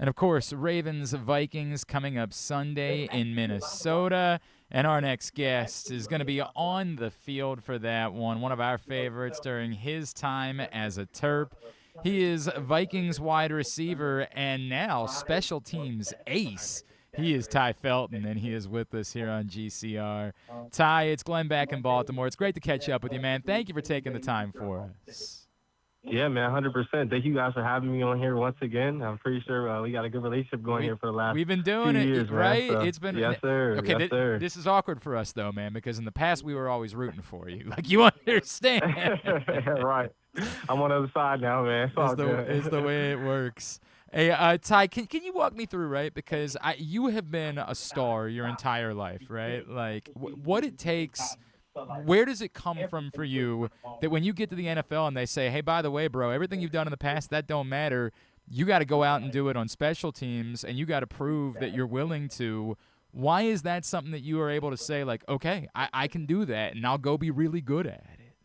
And, of course, Ravens Vikings coming up Sunday in Minnesota. And our next guest is going to be on the field for that one of our favorites during his time as a Terp. He is Vikings wide receiver and now special teams ace. He is Tai Felton, and he is with us here on GCR. Ty, it's Glenn back in Baltimore. It's great to catch up with you, man. Thank you for taking the time for us. Yeah, man, 100%. Thank you guys for having me on here once again. I'm pretty sure we got a good relationship going here for the last We've been few doing years, it, man. right? So, It's been yes, sir. okay. Yes, sir. This is awkward for us though, man, because in the past we were always rooting for you. Like you understand. Right. I'm on the other side now, man. It's all Is the good. way it works. Hey, Ty, can you walk me through, right? Because you have been a star your entire life, right? Like what it takes. Where does it come from for you that when you get to the NFL and they say, "Hey, by the way, bro, everything you've done in the past that don't matter. You got to go out and do it on special teams, and you got to prove that you're willing to." Why is that something that you are able to say, like, okay, I can do that, and I'll go be really good at it?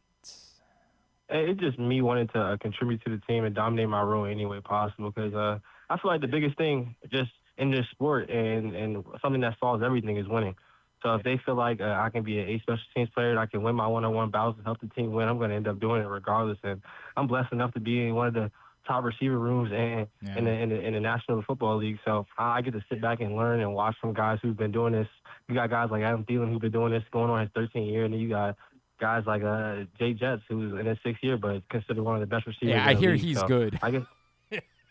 It's just me wanting to contribute to the team and dominate my role any way possible because I feel like the biggest thing just in this sport and something that solves everything is winning. So if they feel like I can be an A special teams player and I can win my one-on-one battles and help the team win, I'm going to end up doing it regardless. And I'm blessed enough to be in one of the top receiver rooms in the National Football League. So I get to sit back and learn and watch from guys who've been doing this. You got guys like Adam Thielen who've been doing this going on his 13th year, and then you got guys like Jay Jets who's in his 6th year, but is considered one of the best receivers. Yeah, I in the hear league. he's So good. I guess.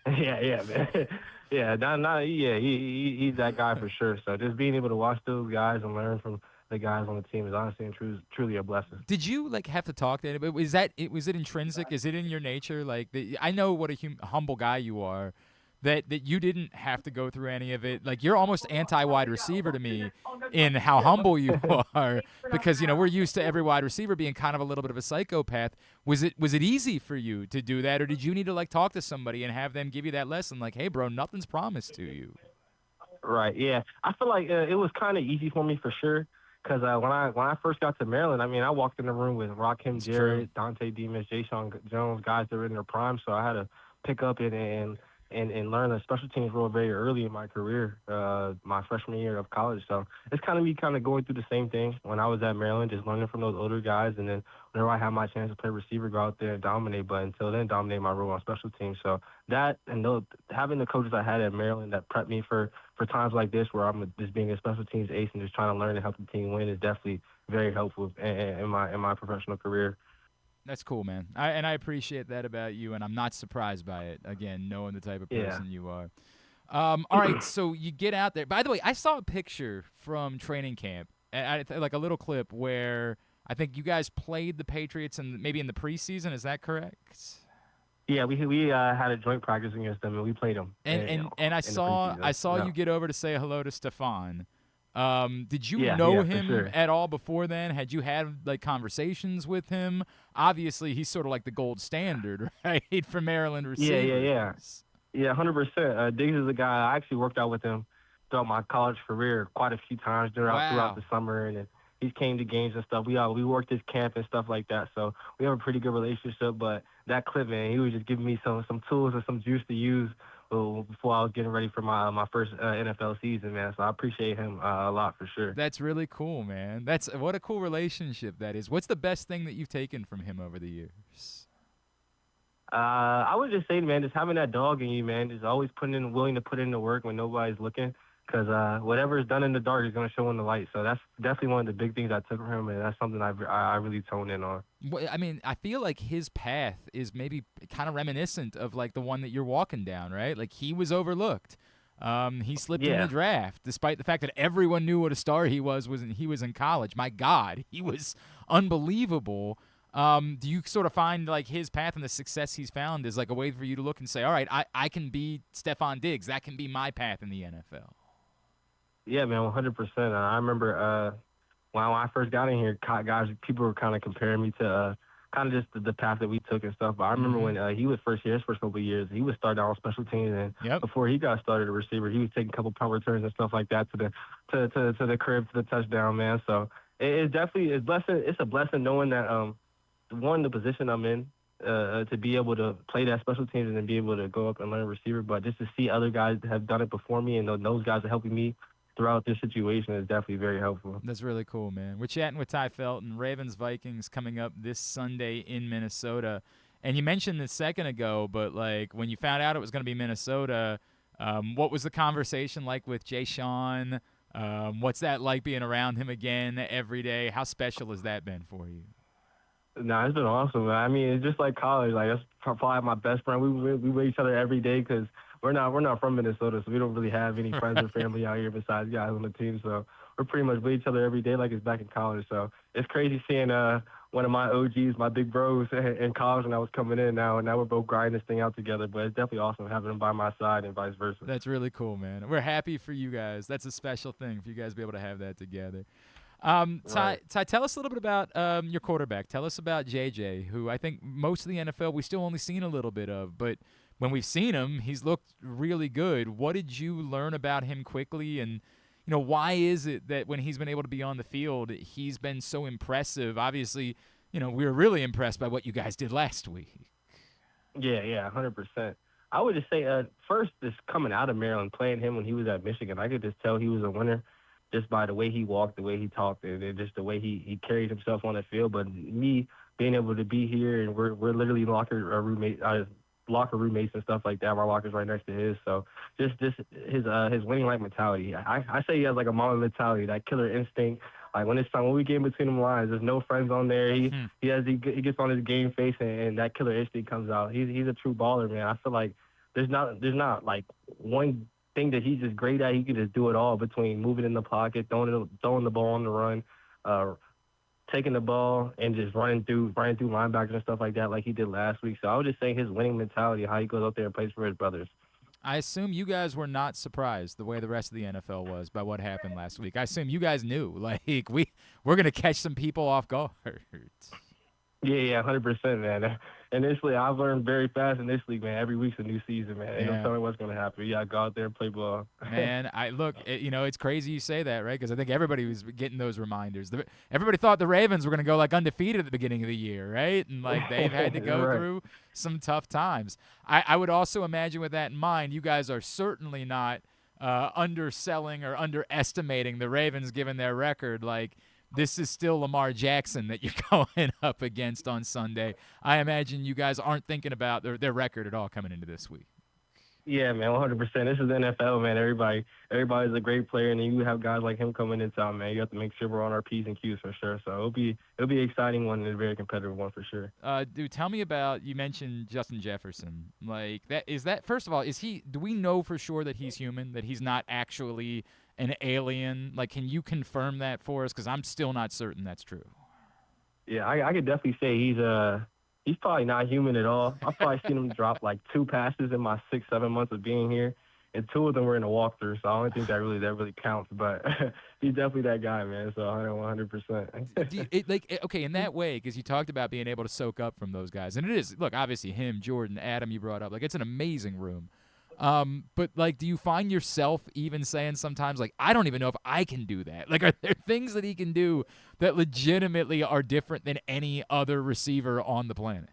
Yeah, man. He's that guy for sure. So just being able to watch those guys and learn from the guys on the team is honestly and truly a blessing. Did you have to talk to anybody? Was it intrinsic? Is it in your nature? Like I know what a humble guy you are. That you didn't have to go through any of it. Like you're almost anti-wide receiver to me in how humble you are because we're used to every wide receiver being kind of a little bit of a psychopath. Was it easy for you to do that, or did you need to talk to somebody and have them give you that lesson like, hey bro, nothing's promised to you? Right. Yeah. I feel like it was kind of easy for me for sure. Because when I first got to Maryland, I mean, I walked in the room with Rakim Jarrett, Dante Demas, Jay Sean Jones, guys that were in their prime. So I had to pick up and learn a special teams role very early in my career, my freshman year of college. So it's kind of me going through the same thing when I was at Maryland, just learning from those older guys. And then whenever I have my chance to play receiver, go out there and dominate. But until then, dominate my role on special teams. So that and having the coaches I had at Maryland that prepped me for times like this where I'm just being a special teams ace and just trying to learn and help the team win is definitely very helpful in my professional career. That's cool, man. I appreciate that about you, and I'm not surprised by it. Again, knowing the type of person you are. All right, so you get out there. By the way, I saw a picture from training camp, like a little clip where I think you guys played the Patriots and maybe in the preseason. Is that correct? Yeah, we had a joint practice against them, and we played them. And I saw you get over to say hello to Stefon. Did you know know him sure. at all before then? Had you had conversations with him? Obviously, he's sort of like the gold standard, right, for Maryland receivers. Yeah, 100%. Diggs is a guy I actually worked out with him throughout my college career quite a few times throughout the summer, and he came to games and stuff. We worked his camp and stuff like that, so we have a pretty good relationship. But that clip, man, he was just giving me some tools and some juice to use before I was getting ready for my first NFL season, man. So I appreciate him a lot for sure. That's really cool, man. What a cool relationship that is. What's the best thing that you've taken from him over the years? I would just say, man, just having that dog in you, man, just always willing to put in the work when nobody's looking. Because whatever is done in the dark is going to show in the light. So that's definitely one of the big things I took from him, and that's something I really toned in on. Well, I mean, I feel like his path is maybe kind of reminiscent of the one that you're walking down, right? Like he was overlooked. He slipped in the draft, despite the fact that everyone knew what a star he was when he was in college. My God, he was unbelievable. Do you sort of find his path and the success he's found is a way for you to look and say, all right, I can be Stefon Diggs. That can be my path in the NFL. Yeah, man, 100%. I remember when I first got in here, guys, people were kind of comparing me to kind of just the path that we took and stuff. But I remember when he was his first couple of years, he was starting out on special teams, and before he got started a receiver, he was taking a couple punt returns and stuff like that to the crib, to the touchdown, man. So it's definitely it's a blessing knowing that one, the position I'm in, to be able to play that special teams and then be able to go up and learn receiver. But just to see other guys that have done it before me and those guys are helping me throughout this situation is definitely very helpful. That's really cool, man. We're chatting with Tai Felton. Ravens Vikings coming up this Sunday in Minnesota. And you mentioned this a second ago, but like when you found out it was going to be Minnesota, what was the conversation like with Jay Sean? What's that like being around him again every day? How special has that been for you? Nah, it's been awesome, man. I mean, it's just like college. Like that's probably my best friend. We with each other every day because we're not from Minnesota, so we don't really have any friends or Right. family out here besides guys on the team. So we're pretty much with each other every day, like it's back in college. So it's crazy seeing one of my OGs, my big bros in college when I was coming in. Now we're both grinding this thing out together. But it's definitely awesome having him by my side and vice versa. That's really cool, man. We're happy for you guys. That's a special thing for you guys to be able to have that together. Right. Ty, tell us a little bit about your quarterback. Tell us about JJ, who I think most of the NFL we still only seen a little bit of, but when we've seen him, he's looked really good. What did you learn about him quickly, and why is it that when he's been able to be on the field, he's been so impressive? Obviously, we were really impressed by what you guys did last week. Yeah, 100%. I would just say, first, just coming out of Maryland, playing him when he was at Michigan, I could just tell he was a winner just by the way he walked, the way he talked, and just the way he carried himself on the field. But me being able to be here, and we're literally locker roommates and stuff like that. My locker's right next to his, so just his winning like mentality. I say he has like a mama mentality, that killer instinct. Like when it's time, when we get in between them lines, there's no friends on there. Hmm. He gets on his game face and that killer instinct comes out. He's a true baller, man. I feel like there's not like one thing that he's just great at. He can just do it all between moving in the pocket, throwing the ball on the run, uh, taking the ball and just running through linebackers and stuff like that, like he did last week. So I would just say his winning mentality, how he goes out there and plays for his brothers. I assume you guys were not surprised the way the rest of the NFL was by what happened last week. I assume you guys knew, like we're gonna catch some people off guard. Yeah, 100%, man. Initially, I've learned very fast. Initially, man, every week's a new season, man. Ain't no Yeah. telling what's gonna happen. You gotta go out there and play ball. Man, it's crazy you say that, right? Because I think everybody was getting those reminders. Everybody thought the Ravens were going to go like undefeated at the beginning of the year, right? And like they've had to go Right. through some tough times. I would also imagine with that in mind, you guys are certainly not underselling or underestimating the Ravens given their record. Like this is still Lamar Jackson that you're going up against on Sunday. I imagine you guys aren't thinking about their record at all coming into this week. Yeah, man, 100%. This is the NFL, man. Everybody's a great player, and then you have guys like him coming in town, man. You have to make sure we're on our P's and Q's for sure. So it'll be an exciting one and a very competitive one for sure. Dude, tell me about. You mentioned Justin Jefferson. Like that is that. First of all, is he? Do we know for sure that he's human? That he's not actually an alien? Like, can you confirm that for us? Because I'm still not certain that's true. Yeah, I could definitely say he's probably not human at all. I've probably seen him drop like two passes in my 6-7 months of being here, and two of them were in a walkthrough. So I don't think that really counts. But he's definitely that guy, man. So 100%. Okay, in that way, because you talked about being able to soak up from those guys, and it is. Look, obviously him, Jordan, Adam, you brought up. Like, it's an amazing room. But like, do you find yourself even saying sometimes, like, I don't even know if I can do that? Like, are there things that he can do that legitimately are different than any other receiver on the planet?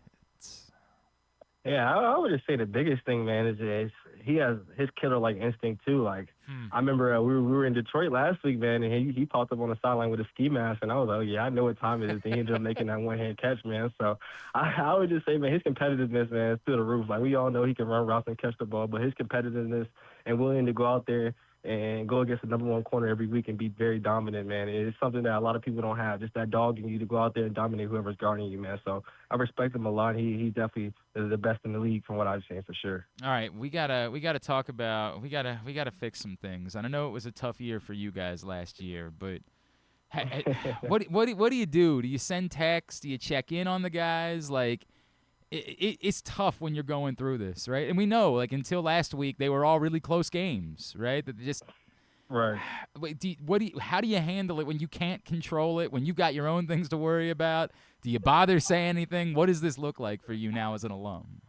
Yeah, I would just say the biggest thing, man, is he has his killer like instinct too. Like Hmm. I remember we were in Detroit last week, man, and he popped up on the sideline with a ski mask, and I was like, oh, yeah, I know what time it is. And he ended up making that one hand catch, man. So I would just say, man, his competitiveness, man, is through the roof. Like we all know he can run routes and catch the ball, but his competitiveness and willing to go out there and go against the number one corner every week and be very dominant, man. It's something that a lot of people don't have. Just that dog in you to go out there and dominate whoever's guarding you, man. So I respect him a lot. He definitely is the best in the league from what I've seen for sure. All right, we gotta talk about we gotta fix some things. And I know it was a tough year for you guys last year, but what do you do? Do you send texts? Do you check in on the guys? Like it's tough when you're going through this, right? And we know, like until last week, they were all really close games, right? That they just Right. how do you handle it when you can't control it? When you got your own things to worry about? Do you bother saying anything? What does this look like for you now as an alum?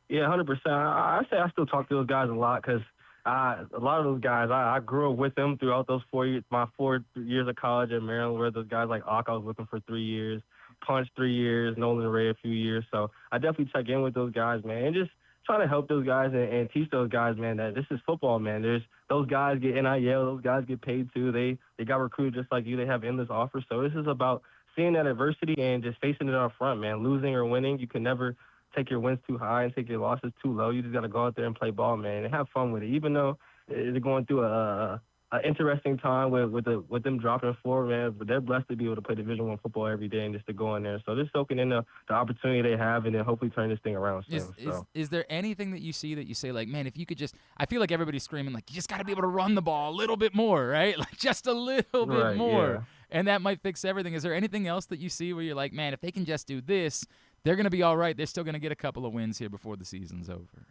Yeah, 100%. I say I still talk to those guys a lot because a lot of those guys, I grew up with them throughout those 4 years, my 4 years of college at Maryland, where those guys like Ock, I was with them for 3 years. Punch 3 years, Nolan Ray a few years. So I definitely check in with those guys, man, and just trying to help those guys and teach those guys, man, that this is football, man. There's those guys get NIL, those guys get paid too. They got recruited just like you. They have endless offers. So this is about seeing that adversity and just facing it up front, man. Losing or winning, you can never take your wins too high and take your losses too low. You just got to go out there and play ball, man, and have fun with it. Even though they're going through a interesting time with them dropping four, man, but they're blessed to be able to play Division I football every day and just to go in there. So they're soaking in the opportunity they have and then hopefully turn this thing around soon. Is there anything that you see that you say, like, man, if you could just – I feel like everybody's screaming, like, you just got to be able to run the ball a little bit more, right? Like, just a little bit more. Yeah. And that might fix everything. Is there anything else that you see where you're like, man, if they can just do this, they're going to be all right. They're still going to get a couple of wins here before the season's over?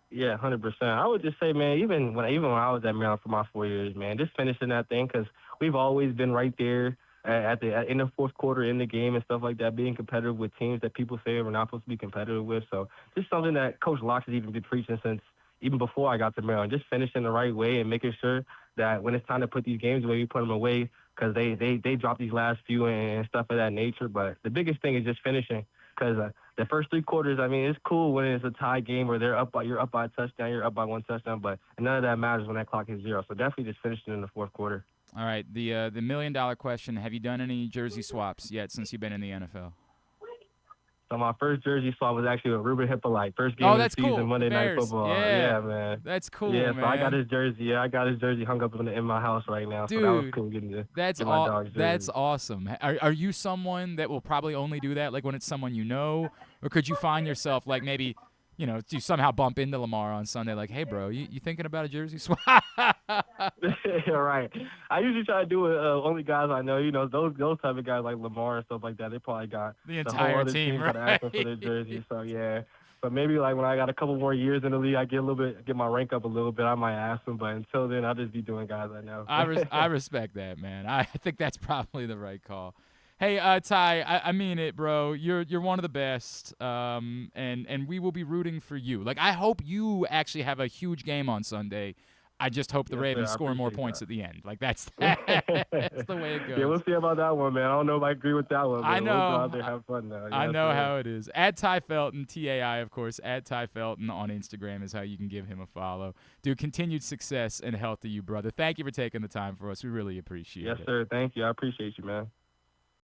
Yeah, 100%. I would just say, man, even when I was at Maryland for my 4 years, man, just finishing that thing because we've always been right there in the fourth quarter in the game and stuff like that, being competitive with teams that people say we're not supposed to be competitive with. So just something that Coach Locke has even been preaching since even before I got to Maryland, just finishing the right way and making sure that when it's time to put these games away, we put them away because they drop these last few and stuff of that nature. But the biggest thing is just finishing because the first three quarters, I mean, it's cool when it's a tie game where you're up by a touchdown, you're up by one touchdown, but none of that matters when that clock is zero. So definitely just finishing in the fourth quarter. All right, the $1 million question, have you done any jersey swaps yet since you've been in the NFL? So my first jersey swap was actually with Ruben Hippolyte. First game of the season, cool. Monday Night Football. Yeah, man. That's cool, yeah, man. so I got his jersey. Yeah, I got his jersey hung up in my house right now. Dude, so that was cool getting to get my dog's jersey. That's awesome. Are you someone that will probably only do that, like when it's someone you know? Or could you find yourself, like maybe, you somehow bump into Lamar on Sunday, like, hey, bro, you thinking about a jersey swap? Right. I usually try to do it only guys I know. Those type of guys like Lamar and stuff like that, they probably got the entire whole other team, right? Asking for their jersey. So, yeah. But maybe like when I got a couple more years in the league, I get my rank up a little bit. I might ask them, but until then, I'll just be doing guys I know. I respect that, man. I think that's probably the right call. Hey, Ty, I mean it, bro. You're one of the best, and we will be rooting for you. Like, I hope you actually have a huge game on Sunday. I just hope the Ravens score more points at the end. Like, that's the way it goes. Yeah, we'll see about that one, man. I don't know if I agree with that one. I know. We'll go out there and have fun, though. I know how it is. At Tai Felton, TAI, of course. At Tai Felton on Instagram is how you can give him a follow. Dude, continued success and health to you, brother. Thank you for taking the time for us. We really appreciate it. Yes, sir. Thank you. I appreciate you, man.